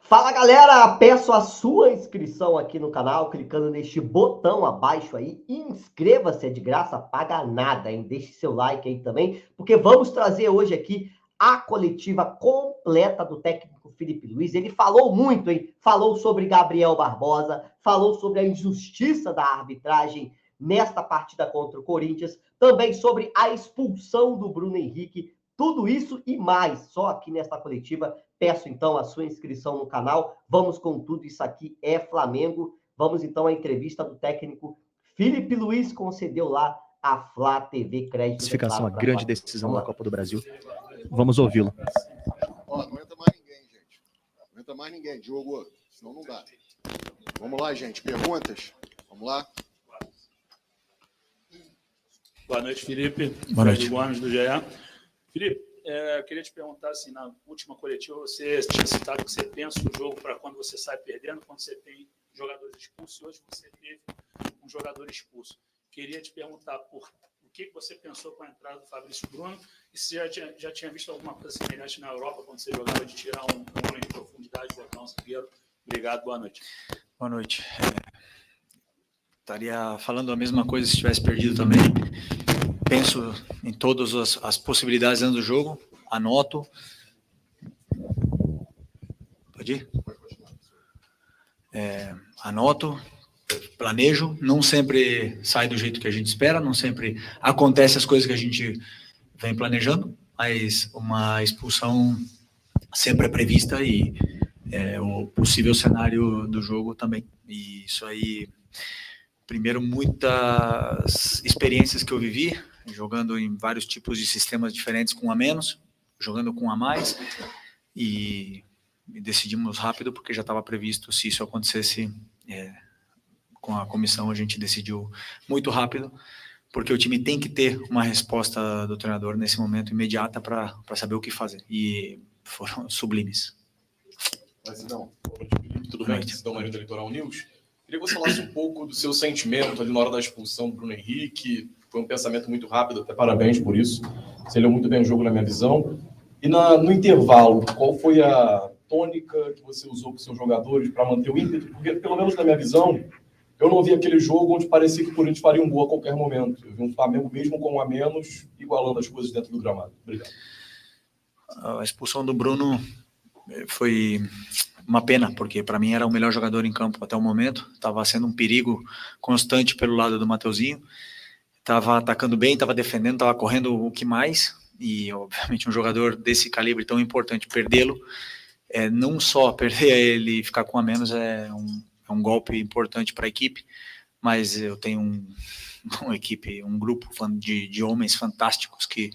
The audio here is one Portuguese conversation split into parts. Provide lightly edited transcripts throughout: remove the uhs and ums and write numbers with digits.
Fala galera, peço a sua inscrição aqui no canal, clicando neste botão abaixo aí, inscreva-se, é de graça, paga nada, hein? Deixe seu like aí também, porque vamos trazer hoje aqui a coletiva completa do técnico Filipe Luiz. Ele falou muito, hein? Falou sobre Gabriel Barbosa, falou sobre a injustiça da arbitragem nesta partida contra o Corinthians, também sobre a expulsão do Bruno Henrique, tudo isso e mais, só aqui nesta coletiva. Peço então a sua inscrição no canal. Vamos com tudo, isso aqui é Flamengo. Vamos então à entrevista do técnico Filipe Luiz, concedeu lá a Flá TV Crédito. Classificação, a grande decisão da Copa do Brasil. Vamos ouvi-lo. Ó, não aguenta mais ninguém, gente. Não aguenta mais ninguém, Diogo, senão não dá. Vamos lá, gente. Perguntas? Vamos lá. Boa noite, Felipe. Boa noite. Gomes, do GE. Felipe, eu queria te perguntar, assim, na última coletiva, você tinha citado que você pensa o jogo para quando você sai perdendo, quando você tem jogadores expulsos, e hoje você teve um jogador expulso. Queria te perguntar por o que você pensou com a entrada do Fabrício Bruno, e se já tinha visto alguma coisa semelhante na Europa, quando você jogava, de tirar um homem de profundidade, botar um zagueiro. Obrigado, boa noite. Boa noite. Estaria falando a mesma coisa se tivesse perdido também. Penso em todas as possibilidades dentro do jogo, anoto. Pode ir? Anoto, planejo, não sempre sai do jeito que a gente espera, não sempre acontece as coisas que a gente vem planejando, mas uma expulsão sempre é prevista e o possível cenário do jogo também. E isso aí, primeiro, muitas experiências que eu vivi, jogando em vários tipos de sistemas diferentes com um a menos, jogando com um a mais, e decidimos rápido porque já estava previsto se isso acontecesse. Com a comissão a gente decidiu muito rápido, porque o time tem que ter uma resposta do treinador nesse momento imediata para saber o que fazer, e foram sublimes. Não. Tudo bem? Cidão Marinho da Litoral News. Queria que você falasse um pouco do seu sentimento ali na hora da expulsão do Bruno Henrique. Foi um pensamento muito rápido, até parabéns por isso. Você leu muito bem o jogo na minha visão. E no intervalo, qual foi a tônica que você usou com seus jogadores para manter o ímpeto? Porque, pelo menos na minha visão, eu não vi aquele jogo onde parecia que o Corinthians faria um gol a qualquer momento. Eu vi um Flamengo mesmo com um a menos, igualando as coisas dentro do gramado. Obrigado. A expulsão do Bruno foi uma pena, porque para mim era o melhor jogador em campo até o momento. Estava sendo um perigo constante pelo lado do Mateuzinho. Estava atacando bem, estava defendendo, estava correndo o que mais. E, obviamente, um jogador desse calibre tão importante, perdê-lo, não só perder ele e ficar com a menos, é um golpe importante para a equipe, mas eu tenho uma equipe, um grupo de homens fantásticos que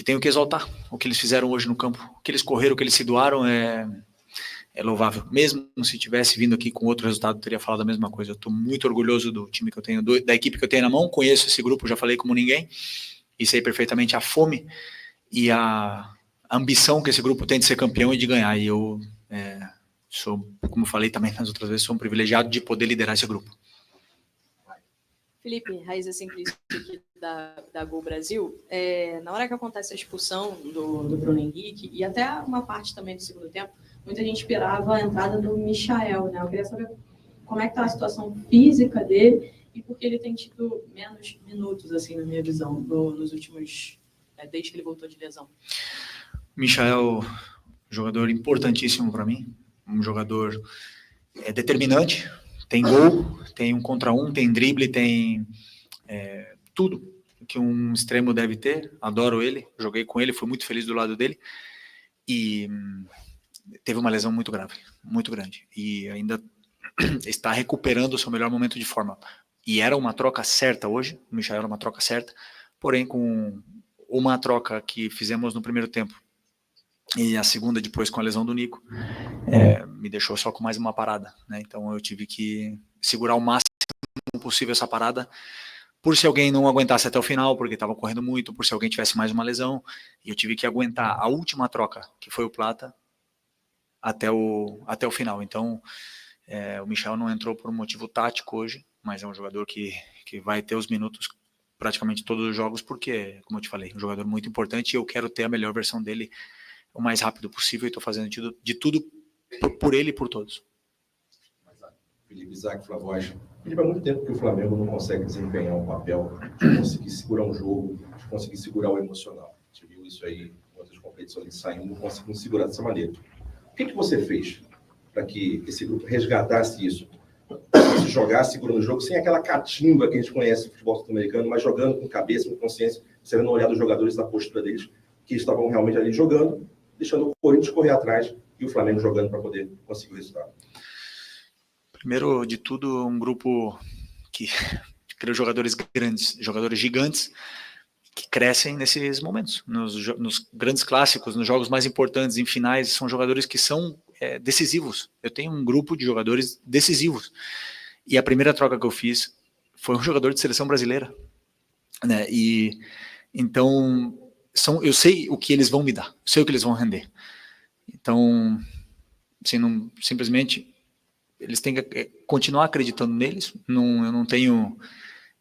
tenho que exaltar. O que eles fizeram hoje no campo, o que eles correram, o que eles se doaram é louvável. Mesmo se tivesse vindo aqui com outro resultado, eu teria falado a mesma coisa. Eu estou muito orgulhoso do time que eu tenho, da equipe que eu tenho na mão, conheço esse grupo, já falei como ninguém, e sei perfeitamente a fome e a ambição que esse grupo tem de ser campeão e de ganhar. E eu sou, como falei também nas outras vezes, sou um privilegiado de poder liderar esse grupo. Felipe, Raíza Simplício aqui da Gol Brasil. Na hora que acontece a expulsão do Bruno Henrique, e até uma parte também do segundo tempo, muita gente esperava a entrada do Michael, né? Eu queria saber como é que está a situação física dele e porque ele tem tido menos minutos, assim, na minha visão, nos últimos... desde que ele voltou de lesão. Michael, jogador importantíssimo para mim, um jogador determinante, tem gol, tem um contra um, tem drible, tem tudo que um extremo deve ter. Adoro ele, joguei com ele, fui muito feliz do lado dele, e teve uma lesão muito grave, muito grande, e ainda está recuperando o seu melhor momento de forma, e era uma troca certa hoje. O Michael era uma troca certa, porém com uma troca que fizemos no primeiro tempo e a segunda depois com a lesão do Nico, me deixou só com mais uma parada, né? Então eu tive que segurar o máximo possível essa parada, por se alguém não aguentasse até o final, porque estava correndo muito, por se alguém tivesse mais uma lesão, e eu tive que aguentar a última troca, que foi o Plata, até o final. Então o Michel não entrou por um motivo tático hoje, mas é um jogador que vai ter os minutos praticamente todos os jogos, porque, como eu te falei, um jogador muito importante, e eu quero ter a melhor versão dele o mais rápido possível, e estou fazendo de tudo por ele e por todos. Felipe Isaac Flavoz. Felipe, há muito tempo que o Flamengo não consegue desempenhar um papel de conseguir segurar um jogo, de conseguir segurar o emocional. A gente viu isso aí em outras competições saindo, não conseguindo segurar dessa maneira. O que você fez para que esse grupo resgatasse isso? Se jogar segurando o jogo, sem aquela catimba que a gente conhece no futebol sul-americano, mas jogando com cabeça, com consciência, você vendo olhar dos jogadores, da postura deles, que estavam realmente ali jogando, deixando o Corinthians correr atrás e o Flamengo jogando para poder conseguir o resultado. Primeiro de tudo, um grupo que cria jogadores grandes, jogadores gigantes, que crescem nesses momentos. Nos grandes clássicos, nos jogos mais importantes, em finais, são jogadores que são decisivos. Eu tenho um grupo de jogadores decisivos. E a primeira troca que eu fiz foi um jogador de seleção brasileira. Né? E então, eu sei o que eles vão me dar, eu sei o que eles vão render. Então, assim, simplesmente... eles têm que continuar acreditando neles. Eu não tenho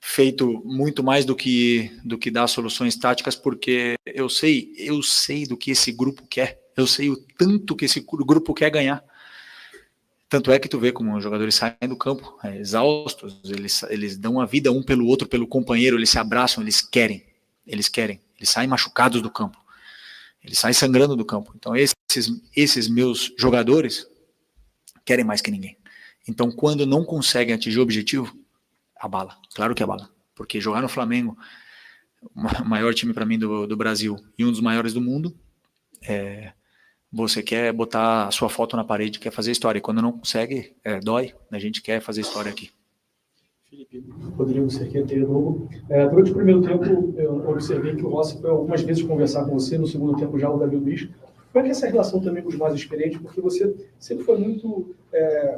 feito muito mais do que dar soluções táticas, porque eu sei do que esse grupo quer, eu sei o tanto que esse grupo quer ganhar. Tanto é que tu vê como os jogadores saem do campo exaustos, eles dão a vida um pelo outro, pelo companheiro, eles se abraçam, eles querem, eles saem machucados do campo, eles saem sangrando do campo. Então esses meus jogadores querem mais que ninguém. Então, quando não conseguem atingir o objetivo, abala. Claro que abala. Porque jogar no Flamengo, o maior time para mim do Brasil e um dos maiores do mundo, você quer botar a sua foto na parede, quer fazer história. E quando não consegue, dói. A gente quer fazer história aqui. Felipe, Rodrigo Cerqueira de novo. Durante o primeiro tempo, eu observei que o Rossi foi algumas vezes conversar com você, no segundo tempo já o Davi Luiz. Como é que é essa relação também com os mais experientes? Porque você sempre foi muito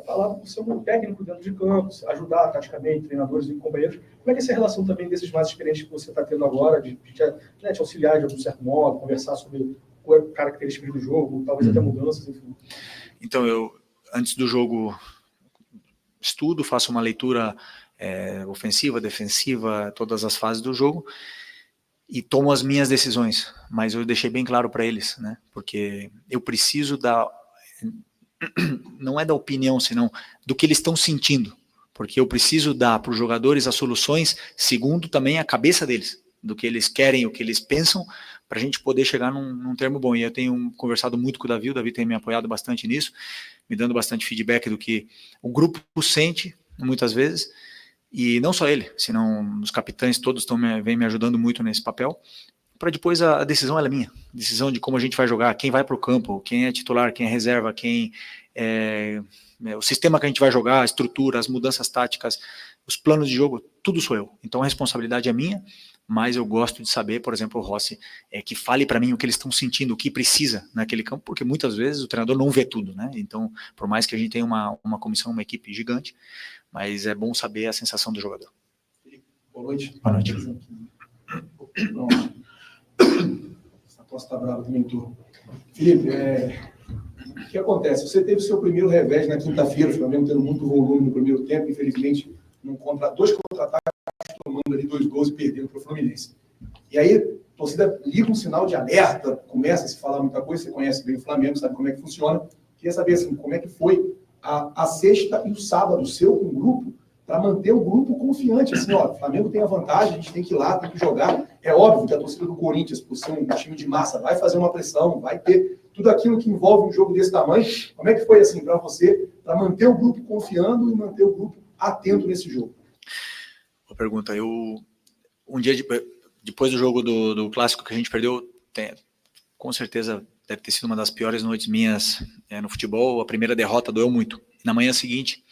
falado por ser um técnico dentro de campo, ajudar taticamente treinadores e companheiros. Como é que é essa relação também desses mais experientes que você está tendo agora, de te auxiliar de algum certo modo, conversar sobre características do jogo, talvez até mudanças, enfim? Então, eu, antes do jogo, estudo, faço uma leitura ofensiva, defensiva, todas as fases do jogo, e tomo as minhas decisões, mas eu deixei bem claro para eles, né? Porque eu preciso não é da opinião, senão do que eles estão sentindo, porque eu preciso dar para os jogadores as soluções, segundo também a cabeça deles, do que eles querem, o que eles pensam, para a gente poder chegar num termo bom. E eu tenho conversado muito com o Davi tem me apoiado bastante nisso, me dando bastante feedback do que o grupo sente, muitas vezes. E não só ele, senão os capitães todos vêm me ajudando muito nesse papel, para depois a decisão ela é minha, decisão de como a gente vai jogar, quem vai para o campo, quem é titular, quem é reserva, o sistema que a gente vai jogar, a estrutura, as mudanças táticas, os planos de jogo, tudo sou eu. Então a responsabilidade é minha, mas eu gosto de saber, por exemplo, o Rossi, que fale para mim o que eles estão sentindo, o que precisa naquele campo, porque muitas vezes o treinador não vê tudo, né? Então, por mais que a gente tenha uma comissão, uma equipe gigante, mas é bom saber a sensação do jogador. Boa noite. Boa noite. Essa tosse está brava também, turma. Felipe, o que acontece? Você teve seu primeiro revés na quinta-feira, o Flamengo tendo muito volume no primeiro tempo, infelizmente, dois contra-ataques, tomando ali 2 gols e perdendo para o Fluminense. E aí, a torcida liga um sinal de alerta, começa a se falar muita coisa, você conhece bem o Flamengo, sabe como é que funciona. Queria saber assim, como é que foi a sexta e o sábado seu com o grupo, para manter o grupo confiante, assim, ó, o Flamengo tem a vantagem, a gente tem que ir lá, tem que jogar. É óbvio que a torcida do Corinthians, por ser um time de massa, vai fazer uma pressão, vai ter tudo aquilo que envolve um jogo desse tamanho. Como é que foi, assim, para você, para manter o grupo confiando e manter o grupo atento nesse jogo? Boa pergunta. Um dia depois do jogo do clássico que a gente perdeu, com certeza deve ter sido uma das piores noites minhas no futebol. A primeira derrota doeu muito. Na manhã seguinte,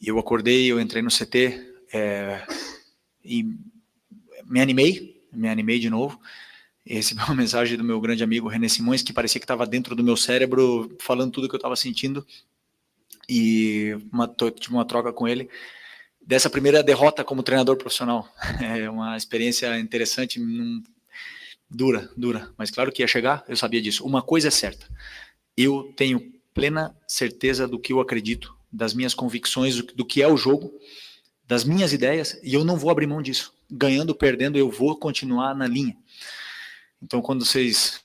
eu acordei, eu entrei no CT e me animei de novo. E recebi uma mensagem do meu grande amigo René Simões, que parecia que estava dentro do meu cérebro, falando tudo que eu estava sentindo. E tive uma troca com ele dessa primeira derrota como treinador profissional. É uma experiência interessante, dura, mas claro que ia chegar, eu sabia disso. Uma coisa é certa, eu tenho plena certeza do que eu acredito, das minhas convicções, do que é o jogo, das minhas ideias, e eu não vou abrir mão disso. Ganhando ou perdendo, eu vou continuar na linha. Então, quando vocês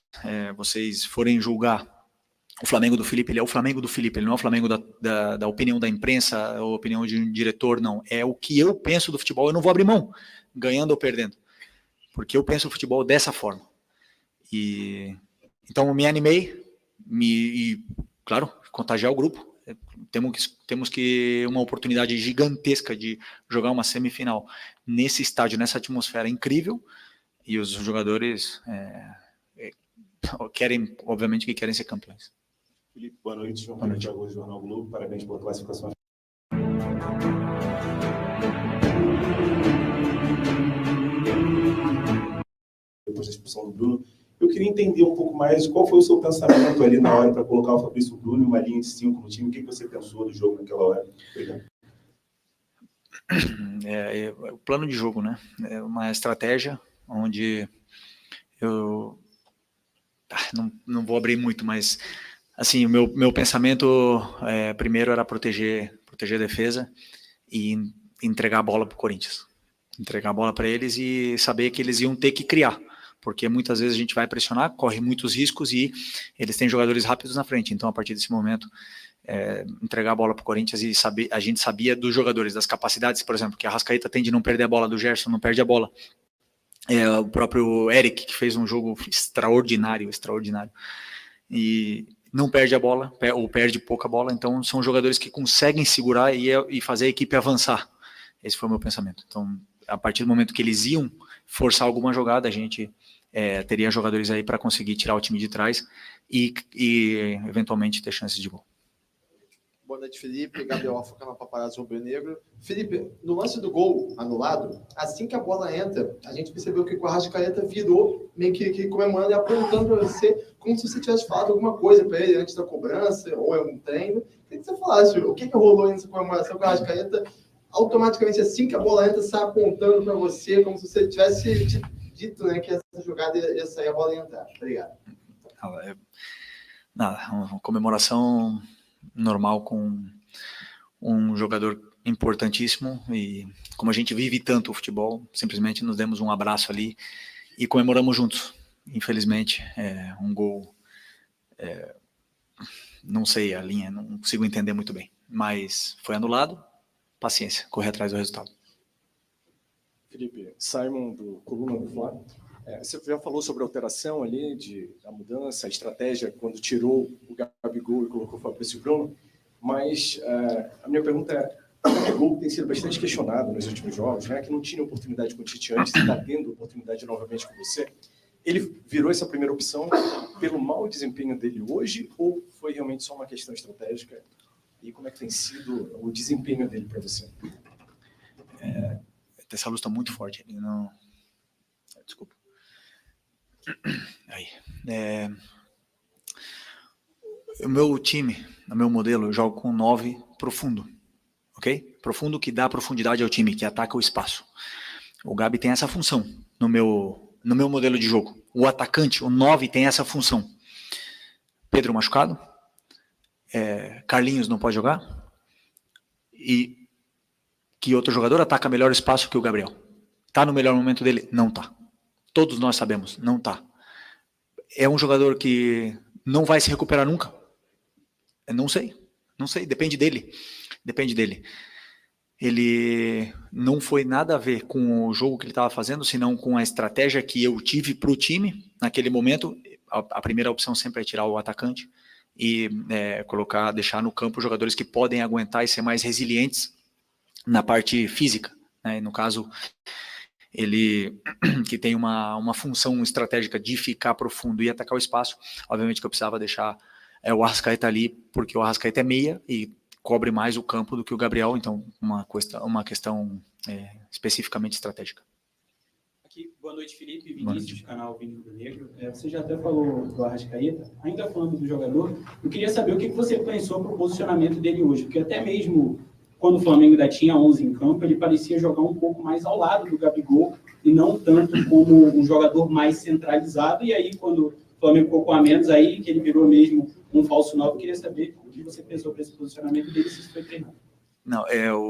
forem julgar o Flamengo do Felipe, ele é o Flamengo do Felipe, ele não é o Flamengo da opinião da imprensa, ou opinião de um diretor, não. É o que eu penso do futebol, eu não vou abrir mão, ganhando ou perdendo, porque eu penso o futebol dessa forma. E então me animei, e claro, contagiar o grupo. Temos que uma oportunidade gigantesca de jogar uma semifinal nesse estádio, nessa atmosfera incrível, e os jogadores querem, obviamente, que querem ser campeões. Felipe, boa noite. João Paulo Thiago do Jornal Globo. Parabéns pela classificação. Depois da expulsão do Bruno, eu queria entender um pouco mais qual foi o seu pensamento ali na hora para colocar o Fabrício Bruno em uma linha de 5 no time. O que você pensou do jogo naquela hora? Obrigado. O plano de jogo, né? É uma estratégia onde eu não vou abrir muito, mas assim, o meu pensamento primeiro era proteger a defesa e entregar a bola para o Corinthians, entregar a bola para eles e saber que eles iam ter que criar, porque muitas vezes a gente vai pressionar, corre muitos riscos e eles têm jogadores rápidos na frente. Então, a partir desse momento, entregar a bola para o Corinthians e a gente sabia dos jogadores, das capacidades, por exemplo, que a Arrascaeta tem de não perder a bola, do Gerson não perde a bola. O próprio Eric, que fez um jogo extraordinário, e não perde a bola, ou perde pouca bola. Então, são jogadores que conseguem segurar e fazer a equipe avançar. Esse foi o meu pensamento. Então, a partir do momento que eles iam forçar alguma jogada, a gente teria jogadores aí para conseguir tirar o time de trás e eventualmente ter chances de gol. Boa noite, Felipe. Gabriel Afoca na Paparazzo Rubro-Negro. Felipe, no lance do gol anulado, assim que a bola entra, a gente percebeu que o Arrascaeta virou meio que comemorando e apontando para você como se você tivesse falado alguma coisa para ele antes da cobrança ou é um treino. Queria que você falasse o que rolou nessa comemoração com o Arrascaeta. Automaticamente, assim que a bola entra, sai apontando para você como se você tivesse dito, né, que essa jogada ia sair, a bola ia entrar. Obrigado. Uma comemoração normal com um jogador importantíssimo, e como a gente vive tanto o futebol, simplesmente nos demos um abraço ali e comemoramos juntos. Infelizmente, um gol, não sei a linha, não consigo entender muito bem, mas foi anulado, paciência, correr atrás do resultado. Felipe, Simon do Coluna do Fla. Você já falou sobre a alteração ali, a mudança, a estratégia, quando tirou o Gabigol e colocou o Fabrício Bruno, mas a minha pergunta é, o Gabigol tem sido bastante questionado nos últimos jogos, né, que não tinha oportunidade com o Tite antes, e está tendo oportunidade novamente com você. Ele virou essa primeira opção pelo mau desempenho dele hoje, ou foi realmente só uma questão estratégica? E como é que tem sido o desempenho dele para você? Essa luz está muito forte. Não... Desculpa. Aí. O meu time, o meu modelo, eu jogo com 9 profundo, ok? Profundo, que dá profundidade ao time, que ataca o espaço. O Gabi tem essa função no meu modelo de jogo. O atacante, o 9, tem essa função. Pedro machucado, Carlinhos não pode jogar, e que outro jogador ataca melhor espaço que o Gabriel? Tá no melhor momento dele? Não tá. Todos nós sabemos, não tá. É um jogador que não vai se recuperar nunca? Não sei, depende dele. Ele não foi nada a ver com o jogo que ele estava fazendo, senão com a estratégia que eu tive para o time naquele momento. A primeira opção sempre é tirar o atacante e deixar no campo jogadores que podem aguentar e ser mais resilientes na parte física, né? No caso, ele que tem uma função estratégica de ficar profundo e atacar o espaço. Obviamente que eu precisava deixar o Arrascaeta ali, porque o Arrascaeta é meia e cobre mais o campo do que o Gabriel, então uma questão especificamente estratégica. Aqui, boa noite, Felipe, Vinícius, canal Vini Rubro Negro. Você já até falou do Arrascaeta, ainda falando do jogador, eu queria saber o que você pensou para o posicionamento dele hoje, porque até mesmo quando o Flamengo ainda tinha 11 em campo, ele parecia jogar um pouco mais ao lado do Gabigol e não tanto como um jogador mais centralizado. E aí, quando o Flamengo colocou a menos, aí que ele virou mesmo um falso 9, eu queria saber o que você pensou para esse posicionamento dele, se isso foi treinado. Não,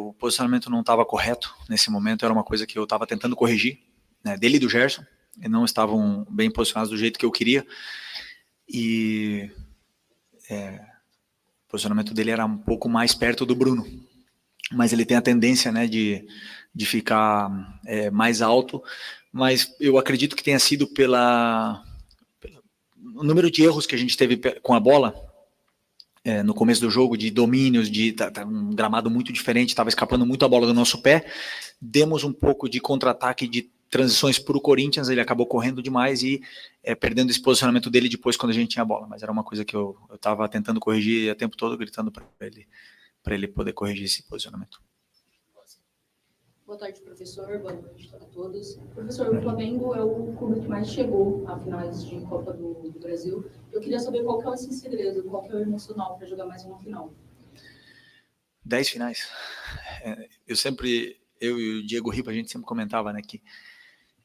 o posicionamento não estava correto nesse momento, era uma coisa que eu estava tentando corrigir, né, dele e do Gerson, e não estavam bem posicionados do jeito que eu queria. E o posicionamento dele era um pouco mais perto do Bruno, mas ele tem a tendência, né, de ficar mais alto, mas eu acredito que tenha sido pelo número de erros que a gente teve com a bola no começo do jogo, de domínios, de um gramado muito diferente, estava escapando muito a bola do nosso pé, demos um pouco de contra-ataque, de transições para o Corinthians, ele acabou correndo demais e perdendo esse posicionamento dele depois quando a gente tinha a bola, mas era uma coisa que eu estava tentando corrigir o tempo todo, gritando para ele poder corrigir esse posicionamento. Boa tarde, professor. Boa noite a todos. Professor, o Flamengo é o clube que mais chegou a finais de Copa do Brasil. Eu queria saber qual que é esse segredo, qual que é o emocional para jogar mais uma final. 10 finais. Eu e o Diego Ripa, a gente sempre comentava, né, que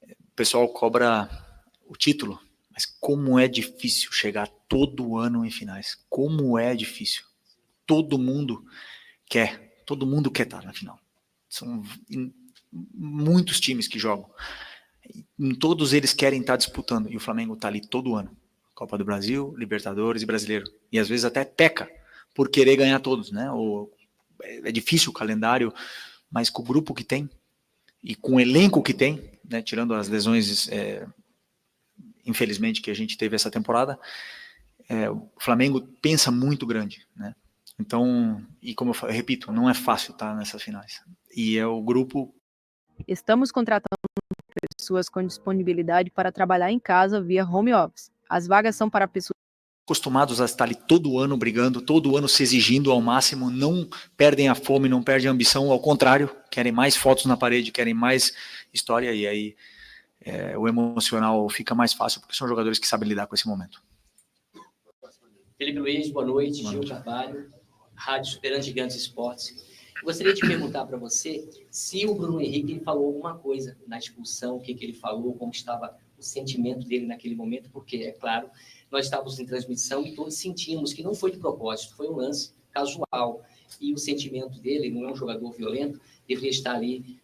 o pessoal cobra o título, mas como é difícil chegar todo ano em finais. Como é difícil. Todo mundo quer estar na final. São muitos times que jogam. E todos eles querem estar disputando. E o Flamengo está ali todo ano. Copa do Brasil, Libertadores e Brasileiro. E às vezes até peca por querer ganhar todos, né? É difícil o calendário, mas com o grupo que tem e com o elenco que tem, né, tirando as lesões, infelizmente, que a gente teve essa temporada, o Flamengo pensa muito grande, né? Então, e como eu repito, não é fácil estar nessas finais. E é o grupo... Estamos contratando pessoas com disponibilidade para trabalhar em casa via home office. As vagas são para pessoas acostumados a estar ali todo ano brigando, todo ano se exigindo ao máximo, não perdem a fome, não perdem a ambição, ao contrário, querem mais fotos na parede, querem mais história, e aí o emocional fica mais fácil, porque são jogadores que sabem lidar com esse momento. Felipe Luiz, boa noite. Gil Carvalho, Rádio Superando Gigantes Esportes. Eu gostaria de perguntar para você se o Bruno Henrique falou alguma coisa na expulsão, o que ele falou, como estava o sentimento dele naquele momento, porque, é claro, nós estávamos em transmissão e todos sentimos que não foi de propósito, foi um lance casual. E o sentimento dele, não é um jogador violento, deveria estar ali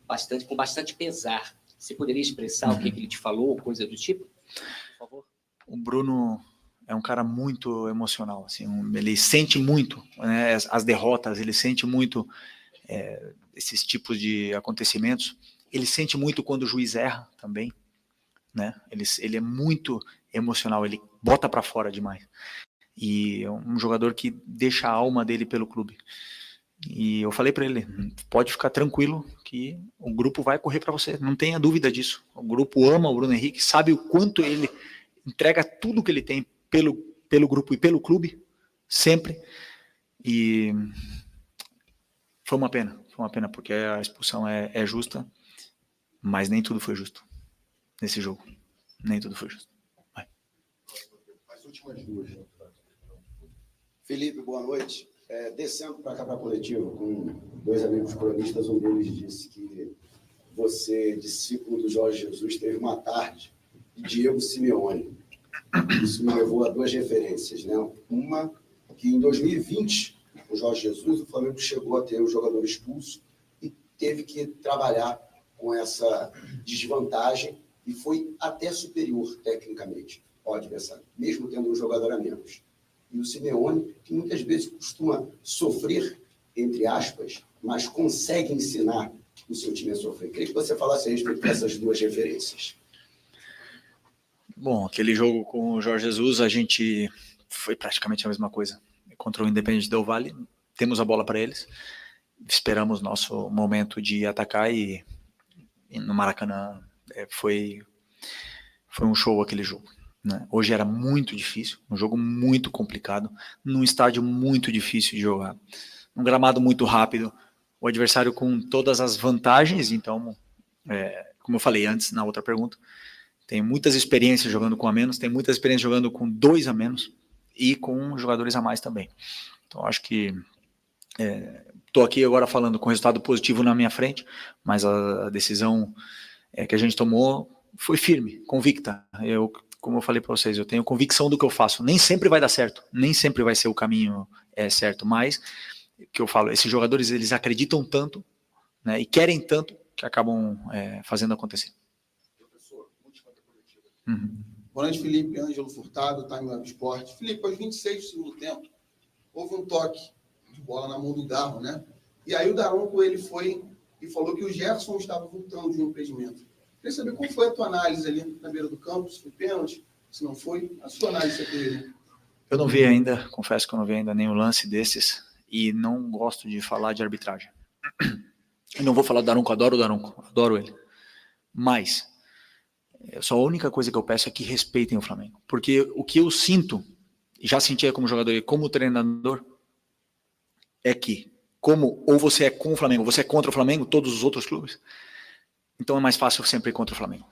com bastante pesar. Você poderia expressar o que ele te falou, coisa do tipo? Por favor. O Bruno é um cara muito emocional, assim, ele sente muito, né, as derrotas, ele sente muito esses tipos de acontecimentos. Ele sente muito quando o juiz erra também, né? Ele é muito emocional, ele bota para fora demais. E é um jogador que deixa a alma dele pelo clube. E eu falei para ele, pode ficar tranquilo que o grupo vai correr para você, não tenha dúvida disso. O grupo ama o Bruno Henrique, sabe o quanto ele entrega tudo que ele tem pelo grupo e pelo clube, sempre. E foi uma pena, porque a expulsão é justa, mas nem tudo foi justo nesse jogo. Nem tudo foi justo. Vai. As últimas duas. Felipe, boa noite. Descendo para cá para a coletiva, com dois amigos cronistas, um deles disse que você, discípulo do Jorge Jesus, teve uma tarde de Diego Simeone. Isso me levou a duas referências, né? Uma, que em 2020, o Jorge Jesus, o Flamengo chegou a ter o jogador expulso e teve que trabalhar com essa desvantagem e foi até superior tecnicamente ao adversário, mesmo tendo um jogador a menos. E o Simeone, que muitas vezes costuma sofrer, entre aspas, mas consegue ensinar o seu time a sofrer. Queria que você falasse a respeito dessas duas referências. Bom, aquele jogo com o Jorge Jesus, a gente foi praticamente a mesma coisa. Contra o Independente Del Valle, temos a bola para eles, esperamos nosso momento de atacar e no Maracanã foi um show aquele jogo, né? Hoje era muito difícil, um jogo muito complicado, num estádio muito difícil de jogar, um gramado muito rápido, o adversário com todas as vantagens. Então, como eu falei antes na outra pergunta, tem muitas experiências jogando com a menos, tem muitas experiências jogando com 2 a menos e com jogadores a mais também. Então, acho que estou aqui agora falando com resultado positivo na minha frente, mas a decisão que a gente tomou foi firme, convicta. Como eu falei para vocês, eu tenho convicção do que eu faço. Nem sempre vai dar certo, nem sempre vai ser o caminho certo, mas que eu falo, esses jogadores, eles acreditam tanto, né, e querem tanto que acabam fazendo acontecer. Boa noite, Felipe. Ângelo Furtado, Time Web Sport. Felipe, aos 26 do segundo tempo, houve um toque de bola na mão do Garro, né? E aí o Daronco, ele foi e falou que o Gerson estava voltando de um impedimento. Queria saber qual foi a tua análise ali na beira do campo, se foi pênalti, se não foi, a sua análise dele. Eu não vi ainda, confesso que eu não vi ainda nenhum lance desses, e não gosto de falar de arbitragem. Eu não vou falar do Daronco, adoro o Daronco, adoro ele. Mas, só a única coisa que eu peço é que respeitem o Flamengo. Porque o que eu sinto, já sentia como jogador e como treinador, é que, como ou você é com o Flamengo, ou você é contra o Flamengo, todos os outros clubes, então é mais fácil sempre ir contra o Flamengo.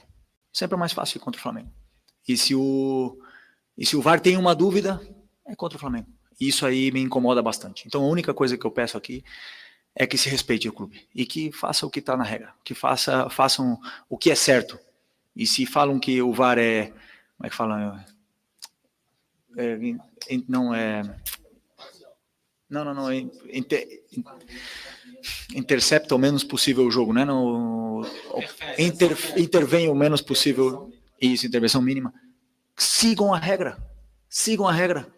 Sempre é mais fácil ir contra o Flamengo. E se o VAR tem uma dúvida, é contra o Flamengo. E isso aí me incomoda bastante. Então a única coisa que eu peço aqui é que se respeite o clube. E que faça o que está na regra. Que façam o que é certo. E se falam que o VAR é... Como é que fala? Intercepta o menos possível o jogo, né? Intervém o menos possível. Isso, intervenção mínima. Sigam a regra,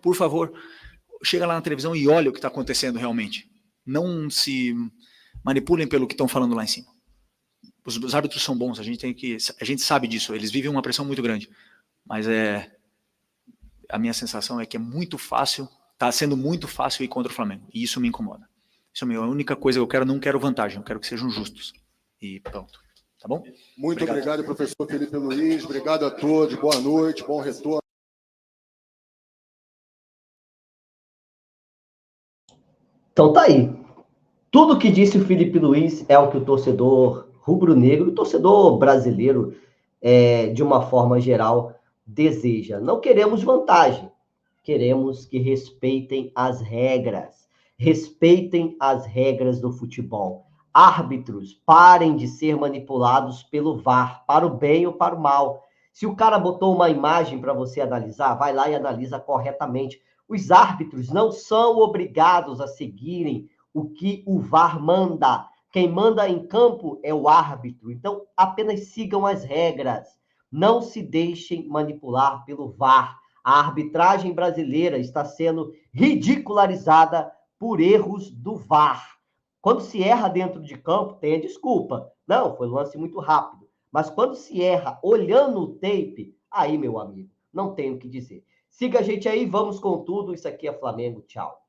por favor. Chega lá na televisão e olha o que está acontecendo realmente. Não se manipulem pelo que estão falando lá em cima. Os árbitros são bons, a gente sabe disso, eles vivem uma pressão muito grande. Mas a minha sensação é que é muito fácil, está sendo muito fácil ir contra o Flamengo. E isso me incomoda. Isso é a única coisa que eu quero, não quero vantagem, eu quero que sejam justos. E pronto. Tá bom? Muito obrigado, professor Felipe Luiz. Obrigado a todos. Boa noite, bom retorno. Então tá aí. Tudo que disse o Felipe Luiz é o que o torcedor rubro-negro, o torcedor brasileiro, de uma forma geral, deseja. Não queremos vantagem. Queremos que respeitem as regras. Respeitem as regras do futebol. Árbitros, parem de ser manipulados pelo VAR, para o bem ou para o mal. Se o cara botou uma imagem para você analisar, vai lá e analisa corretamente. Os árbitros não são obrigados a seguirem o que o VAR manda. Quem manda em campo é o árbitro. Então, apenas sigam as regras. Não se deixem manipular pelo VAR. A arbitragem brasileira está sendo ridicularizada por erros do VAR. Quando se erra dentro de campo, tem a desculpa. Não, foi um lance muito rápido. Mas quando se erra olhando o tape, aí, meu amigo, não tenho o que dizer. Siga a gente aí, vamos com tudo. Isso aqui é Flamengo. Tchau.